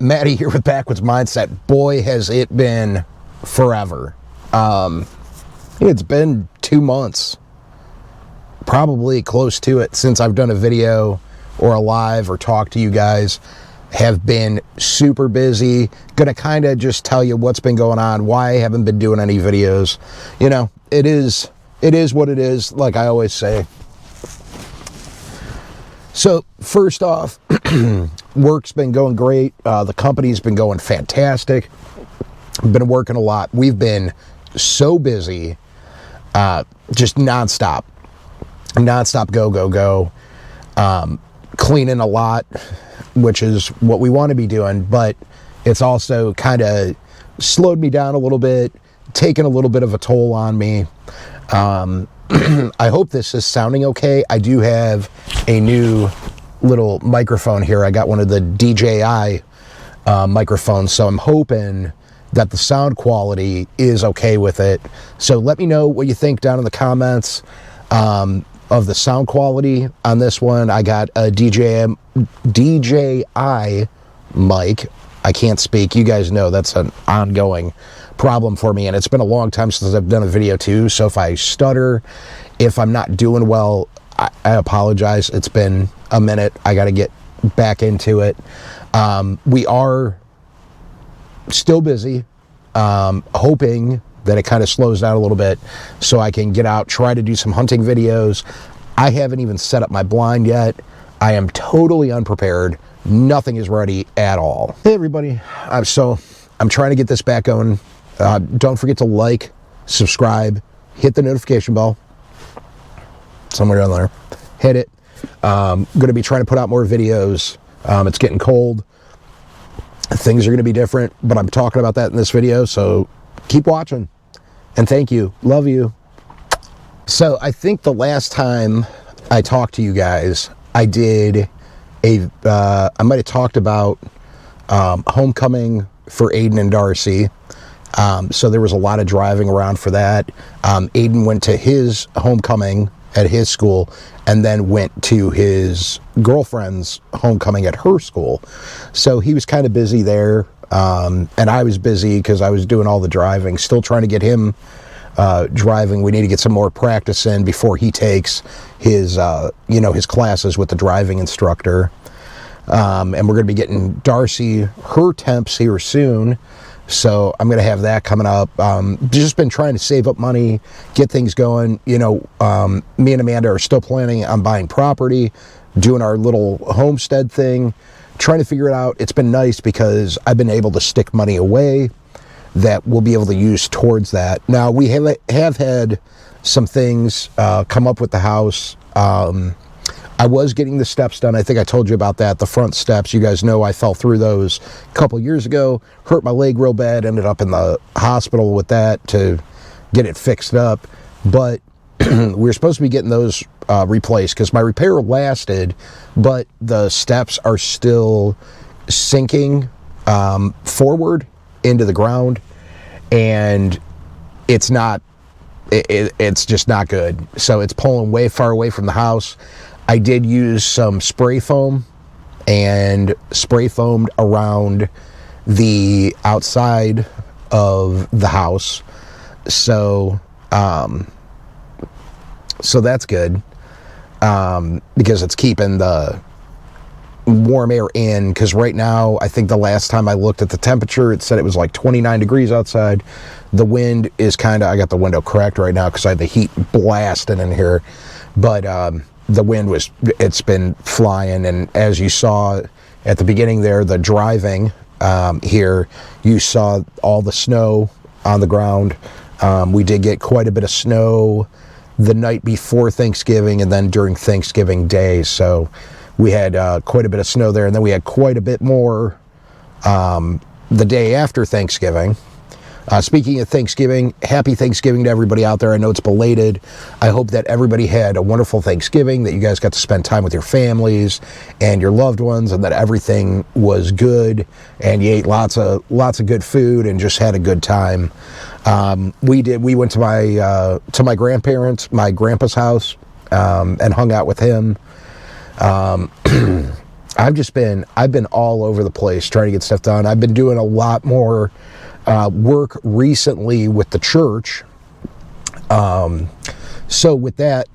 Maddie here with Backwoods Mindset. Boy, has it been forever. It's been 2 months, probably close to it, since I've done a video or a live or talked to you guys. Have been super busy. Gonna kind of just tell you what's been going on, why I haven't been doing any videos. You know, it is what it is, like I always say. So first off, work's been going great. The company's been going fantastic. Been working a lot. We've been so busy, just nonstop, go. Cleaning a lot, which is what we want to be doing, but it's also kind of slowed me down a little bit, taken a little bit of a toll on me. I hope this is sounding okay. I do have a new little microphone here. I got one of the DJI microphones, so I'm hoping that the sound quality is okay with it. So let me know what you think down in the comments of the sound quality on this one. I got a DJI mic. I can't speak. You guys know that's an ongoing problem for me, and it's been a long time since I've done a video too, so if I stutter, if I'm not doing well, I apologize. It's been a minute. I got to get back into it. We are still busy, hoping that it kind of slows down a little bit so I can get out, try to do some hunting videos. I haven't even set up my blind yet. I am totally unprepared. Nothing is ready at all. Hey everybody, I'm trying to get this back going. Don't forget to like, subscribe, hit the notification bell. Somewhere down there. Hit it. Going to be trying to put out more videos. It's getting cold. Things are going to be different, but I'm talking about that in this video, so keep watching. And thank you. Love you. So I think the last time I talked to you guys, I did I might have talked about homecoming for Aiden and Darcy. So there was a lot of driving around for that. Aiden went to his homecoming at his school and then went to his girlfriend's homecoming at her school. So he was kind of busy there. And I was busy because I was doing all the driving, still trying to get him driving. We need to get some more practice in before he takes his, his classes with the driving instructor. And we're going to be getting Darcy her temps here soon. So I'm going to have that coming up. Just been trying to save up money, get things going. You know, me and Amanda are still planning on buying property, doing our little homestead thing, trying to figure it out. It's been nice because I've been able to stick money away that we'll be able to use towards that. Now, we have had some things come up with the house. I was getting the steps done. I think I told you about that. The front steps, you guys know I fell through those a couple years ago, hurt my leg real bad, ended up in the hospital with that to get it fixed up. But we were supposed to be getting those replaced because my repair lasted, but the steps are still sinking forward into the ground, and it's just not good. So it's pulling way far away from the house. I did use some spray foam and spray foamed around the outside of the house. So that's good because it's keeping the warm air in, because right now, I think the last time I looked at the temperature, it said it was like 29 degrees outside. The wind is kind of, I got the window cracked right now because I had the heat blasting in here, but the wind it's been flying, and as you saw at the beginning there, the driving here, you saw all the snow on the ground. We did get quite a bit of snow the night before Thanksgiving and then during Thanksgiving Day, so we had quite a bit of snow there, and then we had quite a bit more the day after Thanksgiving. Speaking of Thanksgiving, happy Thanksgiving to everybody out there. I know it's belated. I hope that everybody had a wonderful Thanksgiving, that you guys got to spend time with your families and your loved ones, and that everything was good and you ate lots of good food and just had a good time. We went to my grandparents, my grandpa's house, and hung out with him. I've been all over the place trying to get stuff done. I've been doing a lot more work recently with the church. So with that,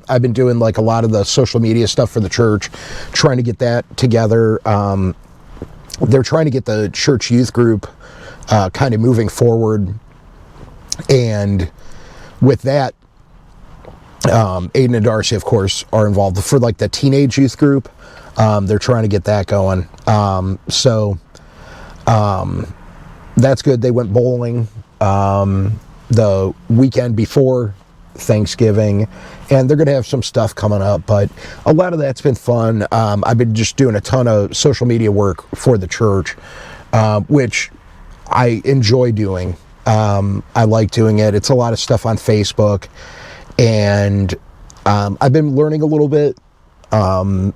I've been doing like a lot of the social media stuff for the church, trying to get that together. They're trying to get the church youth group kind of moving forward. And with that, Aiden and Darcy, of course, are involved for like the teenage youth group. They're trying to get that going. So that's good. They went bowling the weekend before Thanksgiving, and they're going to have some stuff coming up, but a lot of that's been fun. I've been just doing a ton of social media work for the church, which I enjoy doing. I like doing it. It's a lot of stuff on Facebook, and I've been learning a little bit from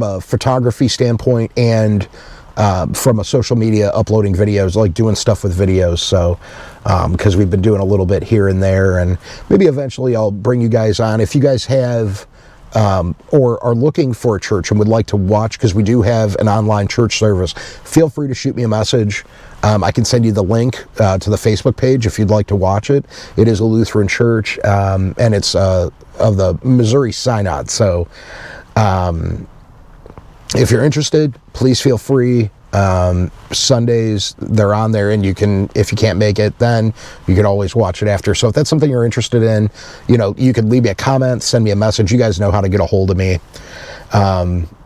a photography standpoint and from a social media uploading videos, like doing stuff with videos. So because we've been doing a little bit here and there, and maybe eventually I'll bring you guys on if you guys have or are looking for a church and would like to watch, because we do have an online church service. Feel free to shoot me a message. I can send you the link to the Facebook page if you'd like to watch it. It is a Lutheran church, and it's of the Missouri Synod. So if you're interested, please feel free. Sundays, they're on there, and you can, if you can't make it, then you can always watch it after. So if that's something you're interested in, you can leave me a comment, send me a message. You guys know how to get a hold of me.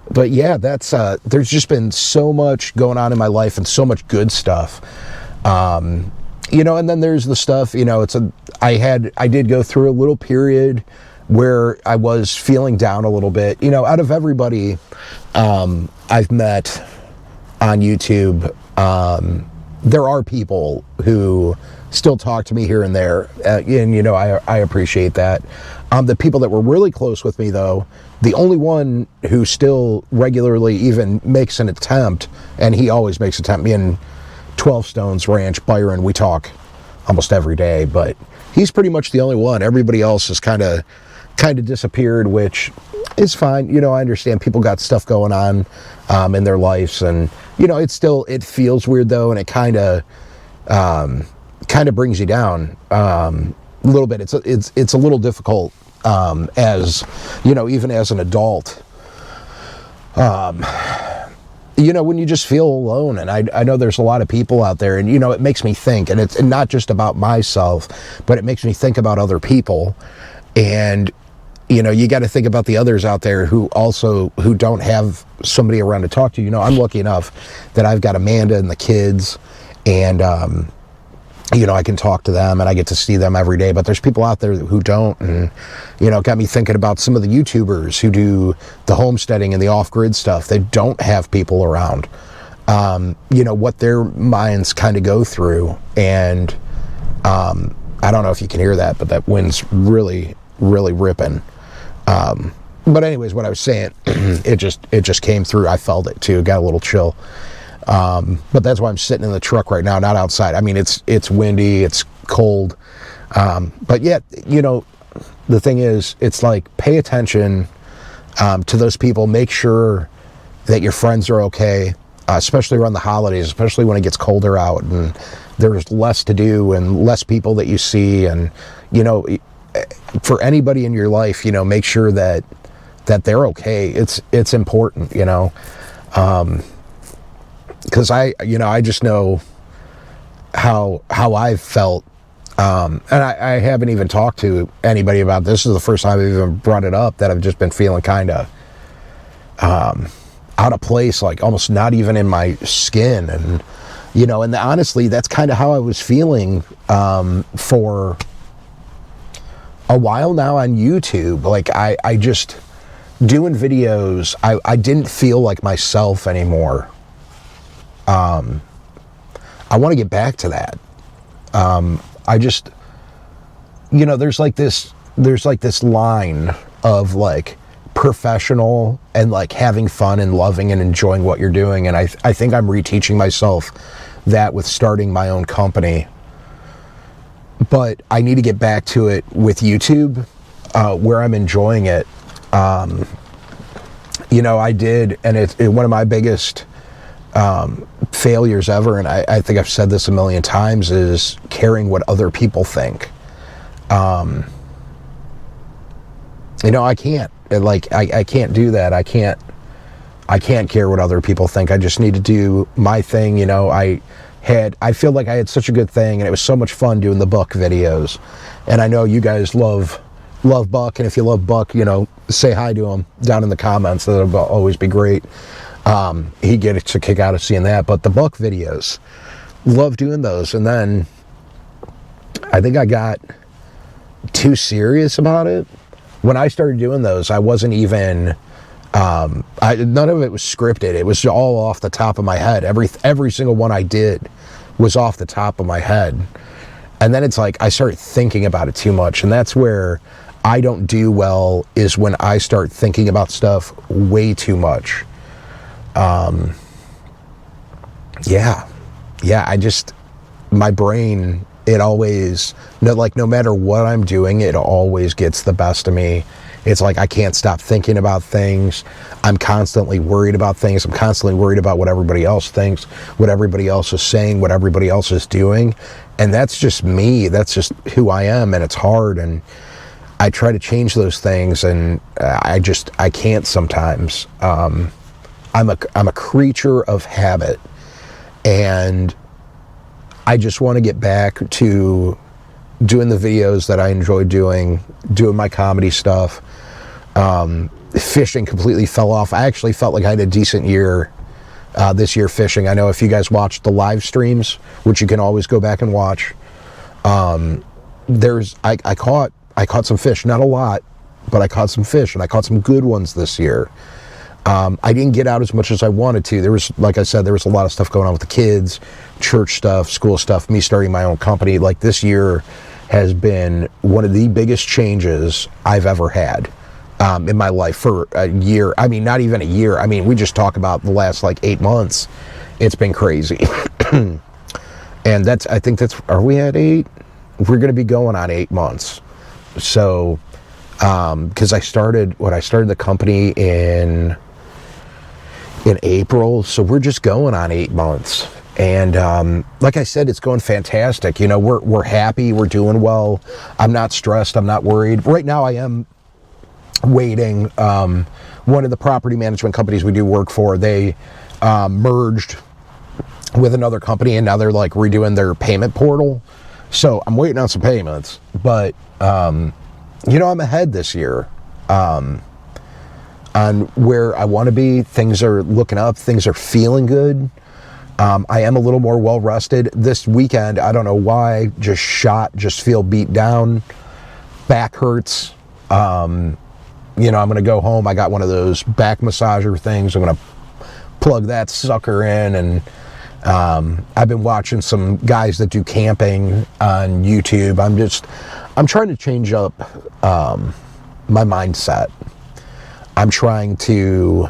But yeah, that's, there's just been so much going on in my life and so much good stuff. And then there's the stuff, I did go through a little period where I was feeling down a little bit. Out of everybody I've met on YouTube, there are people who still talk to me here and there, and I appreciate that. The people that were really close with me, though, the only one who still regularly even makes an attempt, and he always makes an attempt, me and 12 Stones Ranch, Byron, we talk almost every day, but he's pretty much the only one. Everybody else has kind of disappeared, which is fine. I understand people got stuff going on in their lives, and it feels weird though, and it kind of brings you down a little bit. It's a little difficult as even as an adult, when you just feel alone. And I know there's a lot of people out there, and it makes me think, and it's not just about myself, but it makes me think about other people. And you got to think about the others out there who don't have somebody around to talk to. I'm lucky enough that I've got Amanda and the kids, and I can talk to them and I get to see them every day. But there's people out there who don't, and it got me thinking about some of the YouTubers who do the homesteading and the off-grid stuff. They don't have people around. What their minds kind of go through, and I don't know if you can hear that, but that wind's really, really ripping. But anyways, what I was saying, it just came through. I felt it too. Got a little chill. But that's why I'm sitting in the truck right now, not outside. I mean, it's windy, it's cold. But yet, the thing is, it's like, pay attention to those people. Make sure that your friends are okay, especially around the holidays, especially when it gets colder out and there's less to do and less people that you see. And, for anybody in your life, make sure that they're okay. It's important, because I just know how I've felt, and I haven't even talked to anybody about this. This is the first time I've even brought it up, that I've just been feeling kind of out of place, like almost not even in my skin. And and honestly, that's kind of how I was feeling for a while now on YouTube. Like I just doing videos, I didn't feel like myself anymore. I want to get back to that. I just, there's like this line of like professional and like having fun and loving and enjoying what you're doing. And I think I'm reteaching myself that with starting my own company. But I need to get back to it with YouTube, where I'm enjoying it. I did, and it's one of my biggest failures ever, and I think I've said this a million times, is caring what other people think. I can't. I can't do that. I can't care what other people think. I just need to do my thing. I feel like I had such a good thing, and it was so much fun doing the Buck videos. And I know you guys love Buck, and if you love Buck, say hi to him down in the comments. That'll always be great. He gets a kick out of seeing that. But the Buck videos, love doing those. And then I think I got too serious about it. When I started doing those, I wasn't even, none of it was scripted. It was all off the top of my head. Every single one I did was off the top of my head. And then it's like I started thinking about it too much. And that's where I don't do well, is when I start thinking about stuff way too much. My brain, it always, no matter what I'm doing, it always gets the best of me. It's like I can't stop thinking about things. I'm constantly worried about things. I'm constantly worried about what everybody else thinks, what everybody else is saying, what everybody else is doing. And that's just me. That's just who I am, and it's hard. And I try to change those things, and I can't sometimes. I'm a creature of habit, and I just want to get back to doing the videos that I enjoy doing my comedy stuff. Fishing completely fell off. I actually felt like I had a decent year this year fishing. I know if you guys watched the live streams, which you can always go back and watch, I caught some fish. Not a lot, but I caught some fish, and I caught some good ones this year. I didn't get out as much as I wanted to. There was, like I said, there was a lot of stuff going on with the kids, church stuff, school stuff, me starting my own company. Like, this year has been one of the biggest changes I've ever had in my life for a year. I mean, not even a year. I mean, we just talk about the last 8 months. It's been crazy. And are we at 8? We're going to be going on 8 months. So, because I started the company in April, so we're just going on 8 months. And like I said, it's going fantastic. We're happy, we're doing well. I'm not stressed, I'm not worried. Right now I am waiting. One of the property management companies we do work for, they merged with another company, and now they're redoing their payment portal. So I'm waiting on some payments, but I'm ahead this year on where I want to be. Things are looking up. Things are feeling good. I am a little more well rested this weekend. I don't know why. Just feel beat down. Back hurts. I'm going to go home. I got one of those back massager things. I'm going to plug that sucker in, and I've been watching some guys that do camping on YouTube. I'm trying to change up my mindset. I'm trying to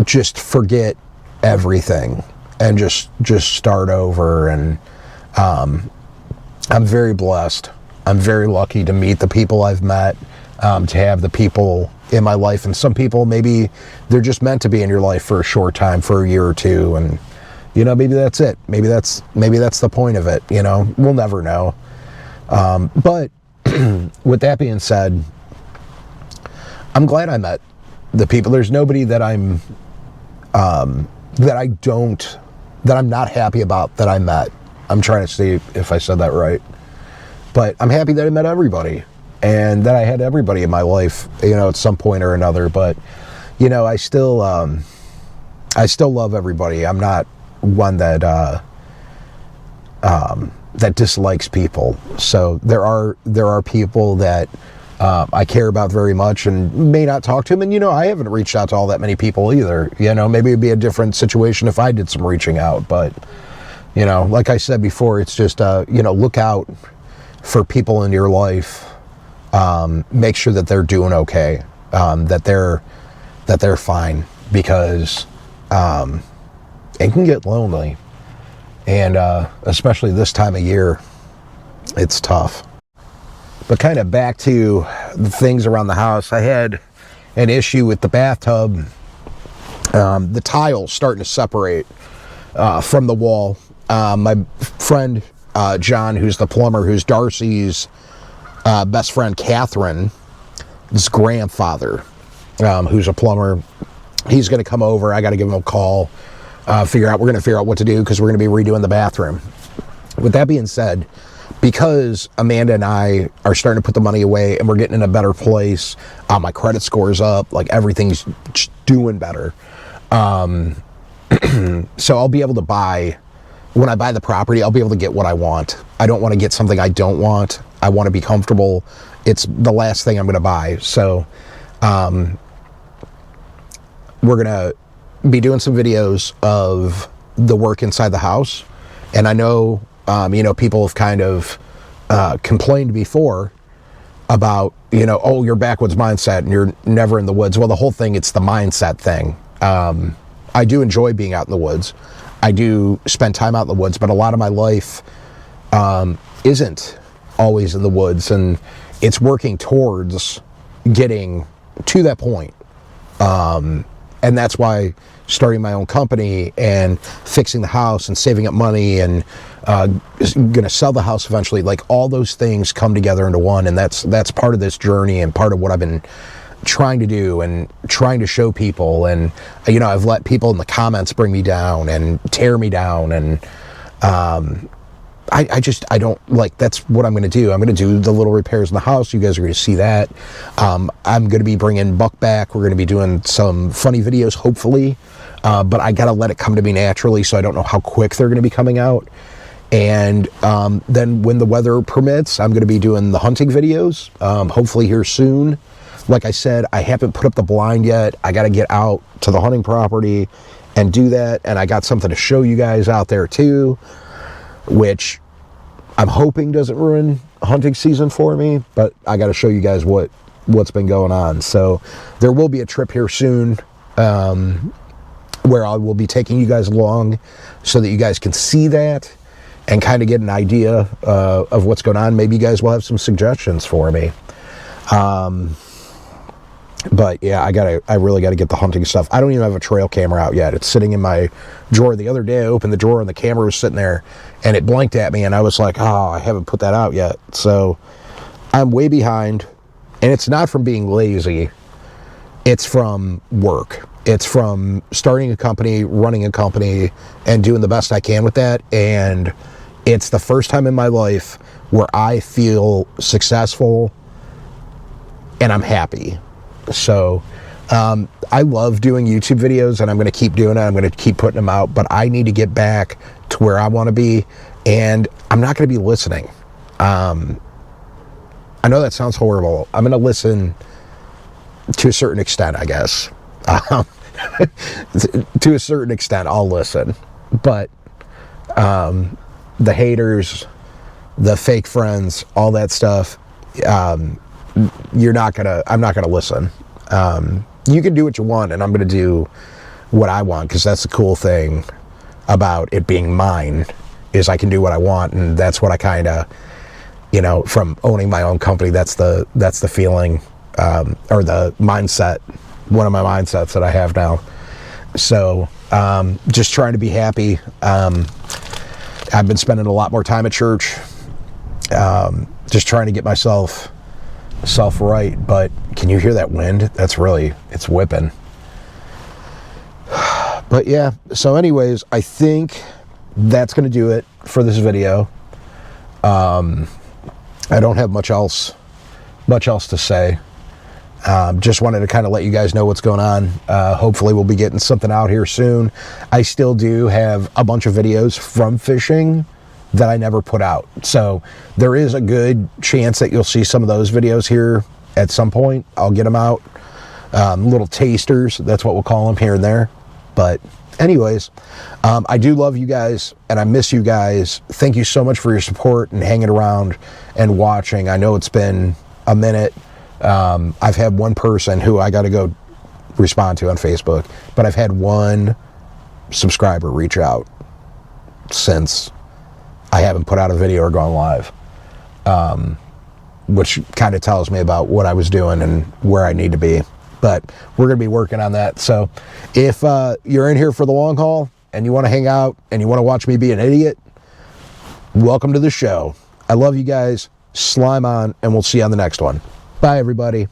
just forget everything and just start over. And I'm very blessed. I'm very lucky to meet the people I've met, to have the people in my life. And some people, maybe they're just meant to be in your life for a short time, for a year or two, and maybe that's it. Maybe that's the point of it. We'll never know. But with that being said, I'm glad I met the people. There's nobody that I'm not happy about that I met. I'm trying to see if I said that right. But I'm happy that I met everybody, and that I had everybody in my life, at some point or another. But, I still love everybody. I'm not one that dislikes people. So there are people that I care about very much and may not talk to them. And, I haven't reached out to all that many people either. Maybe it'd be a different situation if I did some reaching out. But, like I said before, it's just, look out for people in your life. Make sure that they're doing okay, that they're fine, because it can get lonely. And especially this time of year, it's tough. But kind of back to the things around the house, I had an issue with the bathtub. The tile starting to separate from the wall. My friend John, who's the plumber, who's Darcy's best friend Catherine's grandfather, who's a plumber, he's going to come over. I got to give him a call, we're going to figure out what to do, because we're going to be redoing the bathroom. With that being said, because Amanda and I are starting to put the money away and we're getting in a better place, my credit score's up, like everything's doing better. So I'll be able to buy, when I buy the property, I'll be able to get what I want. I don't want to get something I don't want. I want to be comfortable. It's the last thing I'm going to buy. So we're going to be doing some videos of the work inside the house. And I know, people have kind of complained before about, oh, you're Backwoods Mindset and you're never in the woods. Well, the whole thing, it's the mindset thing. I do enjoy being out in the woods. I do spend time out in the woods, but a lot of my life isn't always in the woods, and it's working towards getting to that point. And that's why starting my own company and fixing the house and saving up money and going to sell the house eventually, like all those things come together into one. And that's part of this journey and part of what I've been trying to do and trying to show people. And I've let people in the comments bring me down and tear me down, and I don't like, that's what I'm going to do. I'm going to do the little repairs in the house. You guys are going to see that. I'm going to be bringing Buck back. We're going to be doing some funny videos, hopefully, but I got to let it come to me naturally, so I don't know how quick they're going to be coming out. And then when the weather permits, I'm going to be doing the hunting videos, hopefully here soon. Like I said, I haven't put up the blind yet. I got to get out to the hunting property and do that. And I got something to show you guys out there too, which I'm hoping doesn't ruin hunting season for me, but I got to show you guys what's been going on. So there will be a trip here soon where I will be taking you guys along so that you guys can see that and kind of get an idea of what's going on. Maybe you guys will have some suggestions for me. But yeah, I really got to get the hunting stuff. I don't even have a trail camera out yet. It's sitting in my drawer. The other day I opened the drawer and the camera was sitting there and it blinked at me and I was like, oh, I haven't put that out yet. So I'm way behind, and it's not from being lazy. It's from work. It's from starting a company, running a company, and doing the best I can with that. And it's the first time in my life where I feel successful and I'm happy. So I love doing YouTube videos, and I'm going to keep doing it. I'm going to keep putting them out, but I need to get back to where I want to be, and I'm not going to be listening. I know that sounds horrible. I'm going to listen to a certain extent, I guess. To a certain extent, I'll listen, but the haters, the fake friends, all that stuff, I'm not gonna listen. You can do what you want, and I'm gonna do what I want, because that's the cool thing about it being mine, is I can do what I want. And that's what I kind of, from owning my own company, that's the feeling, or the mindset, one of my mindsets that I have now. So just trying to be happy. I've been spending a lot more time at church, just trying to get myself right. But can you hear that wind? It's whipping. But yeah, so anyways, I think that's going to do it for this video. I don't have much else to say. Just wanted to kind of let you guys know what's going on. Hopefully we'll be getting something out here soon. I still do have a bunch of videos from fishing that I never put out. So there is a good chance that you'll see some of those videos here at some point. I'll get them out. Little tasters, that's what we'll call them, here and there. But anyways, I do love you guys, and I miss you guys. Thank you so much for your support and hanging around and watching. I know it's been a minute. I've had one person who I got to go respond to on Facebook, but I've had one subscriber reach out since I haven't put out a video or gone live, which kind of tells me about what I was doing and where I need to be. but we're going to be working on that. So if you're in here for the long haul and you want to hang out and you want to watch me be an idiot, welcome to the show. I love you guys. Slime on, and we'll see you on the next one. Bye, everybody.